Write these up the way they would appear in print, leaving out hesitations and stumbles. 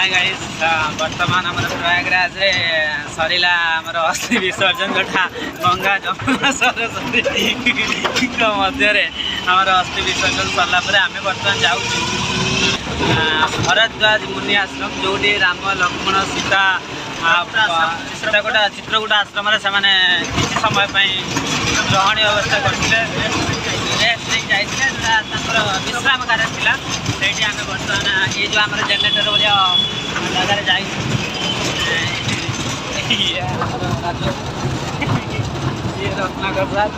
Hi guys वर्तमान आम प्रयागराज सरला आमर अस्थि विसर्जन जोटा गंगा जमुना सरस्वती मध्य आमर अस्थि विसर्जन सरला आम बर्तमान जाऊँ भरद्वाज मुनि आश्रम जो राम लक्ष्मण सीता सीताकोटा चित्रकूट आश्रम से किसी समय ग्रहणीय व्यवस्था करते विश्राम कार्य था से आम बर्तमान ये जो आम जेनेटर भाया जगह जा रत्नाकर सार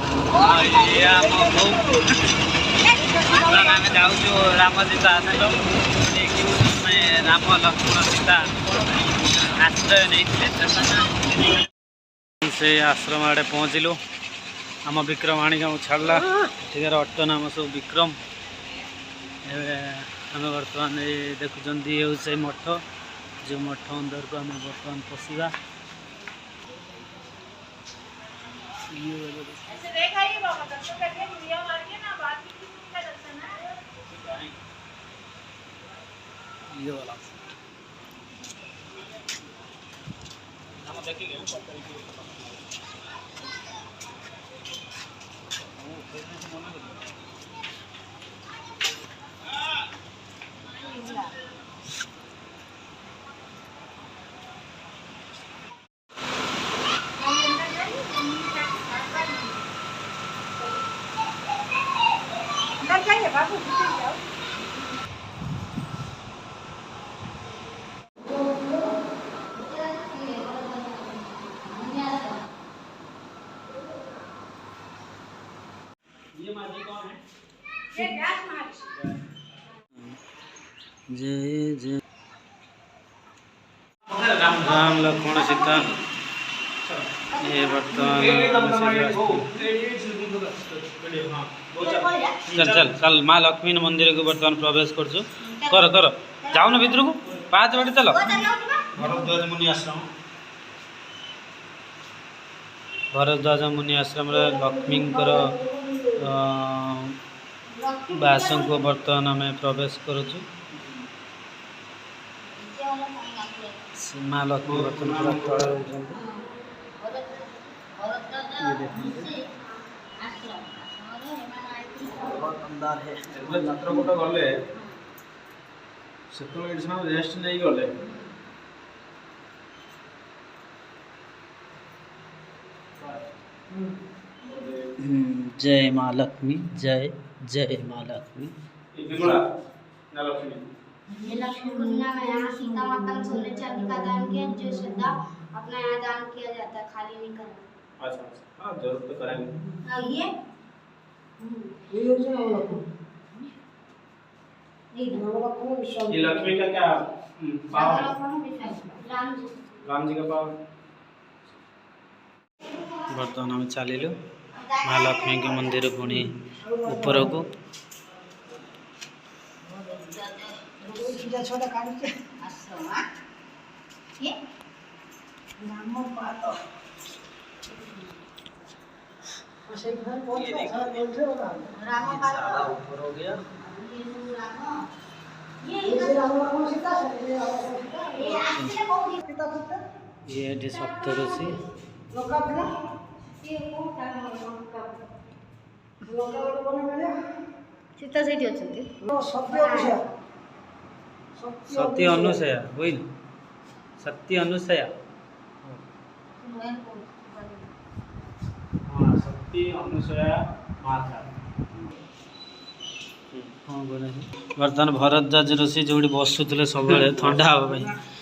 आम जाऊँ राम सीता आश्रम राम लक्ष्मण सीता आश्रय नहीं से आश्रम आड़े पहुँचलु आम विक्रम आनिक छाड़ा ठीक ऑटो नाम सब विक्रम आम बर्तमान देखुं से मठ जो मठ अंदर को आम बर्तमान पशिया जय जय राम लक्ष्मण सीता ये वर्तमान चल चल चल माँ लक्ष्मी मंदिर को वर्तमान प्रवेश कर जाऊन भीतर को 5 बजे चलो भरद्वाज मुनि आश्रम भरद्वाज मुनि आश्रम लक्ष्मी बास को बर्तमान आम प्रवेश करुचु माँ लक्ष्मी बर्तमान पूरा तले चित्रकूट गले से रेस्ट नहीं गले जय माँ लक्ष्मी जय जय माँ लक्ष्मी ये लक्ष्मी कुंडा में यहाँ सीता माता ने सोने चांदी का दान किया जो श्रद्धा अपना यहाँ दान किया जाता है खाली नहीं करना। अच्छा हाँ जरूर तो करेंगे। ये लक्ष्मी का क्या पाव राम जी का पाव बर्तमान हम चलिलु माँ लक्ष्मी के मंदिर पुणी ऊपर को ये सप्तऋषि सीता सेठी अछंती सत्य अनुसया बुझल सत्य अनुसया हाँ सत्य अनुसया माता बर्तमान भरद्वाज ऋषि जो बसुले सब ठंडा हाँ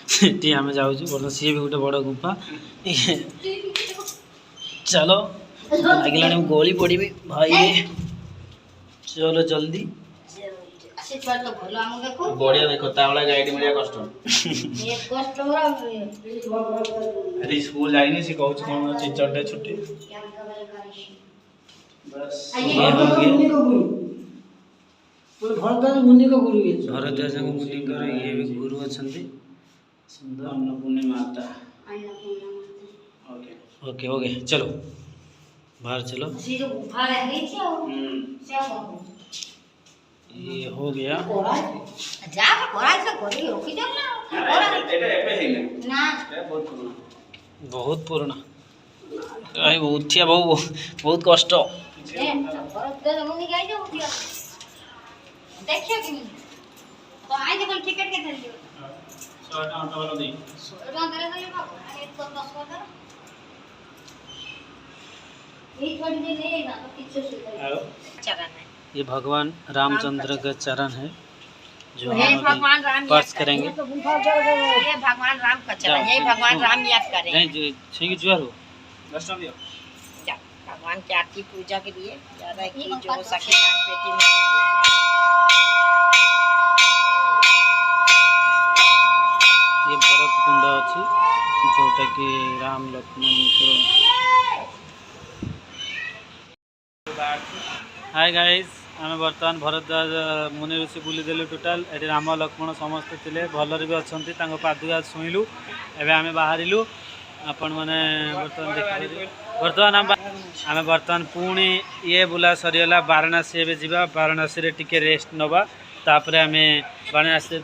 से आम जाऊँ बर्तमान सी भी गोटे बड़ गुफा चलो लगे गोली पड़ी भाई चलो जल्दी बढ़िया देखो तावला गाइड मिलिया कष्ट अरे स्कूल जाइनी सी कहूँ कौन टीचर डे छुट्टी बस ये हो गया भरद्वाज मुनि का गुरु ये भरद्वाज मुनि का ये भी गुरु अच्छे सुंदर अन्नपूर्णी माता ओके ओके ओके चलो बाहर चलो ये हो गया। जा कोरा से कोरी रोकी चल ना कोरा ना बहुत पुराना भाई, बहुत थिया बहु बहुत कष्ट। ए परत दे मुनी गाई जो उठिया देखियो कि तो आई देखो टिकट के धर लियो 100 टका वाला दे 100 टका दे दे बाबू अरे तो 10 टका ये थोड़ी देर ले ना तो पीछे से चरण है। ये भगवान रामचंद्र का चरण है जो हे हम भगवान राम अभी स्पर्श करेंगे। ये भगवान राम का चरण है, भगवान राम याद करें। नहीं जो ठीक जुआर हो जा, भगवान की आरती पूजा के लिए ज्यादा की जो हो सके दान पेटी में दीजिए। ये भरत कुंड अच्छी जोटा कि राम लक्ष्मण हाय गाइस, आम बर्तमान भरद्वाज मुनि ऋषि बुली देलु टोटाल। ये राम लक्ष्मण समस्ते थे भलरे भी अच्छा पादुका छुईलु। एवं आम बाहरिलु आपण मैंने बर्तमान देखिए। बर्तमान आम बर्तमान पुणी ये बुला सरीगला वाराणसी एवं जावा। वाराणसी टिके रेस्ट नवा तापर आम वाराणसी